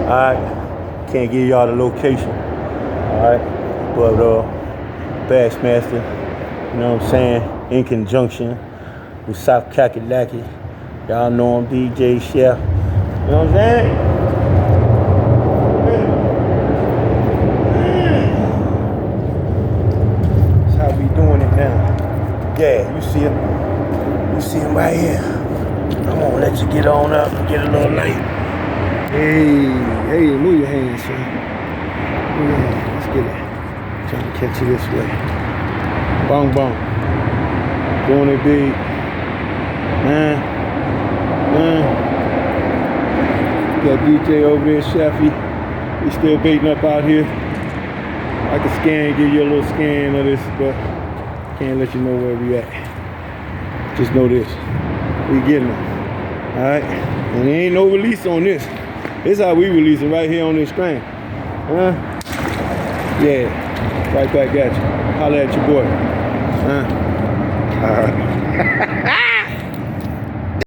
Alright, can't give y'all the location. Alright, but Bassmaster, you know what I'm saying, in conjunction with South Kakalaki. Y'all know him, DJ Chef. You know what I'm saying? That's how we doing it now. Yeah, you see him. You see him right here. I'm gonna let you get on up and get a little light. Hey, move your hands, son. Move your hands. Let's get it. Trying to catch you this way. Bong bong. Doing it big. Got DJ over there, Sheffy. We still baiting up out here. I can give you a little scan of this, but can't let you know where we at. Just know this. We getting them. Alright? And there ain't no release on this. This is how we release it right here on this string. Yeah. Right back at you. Holla at your boy. Alright.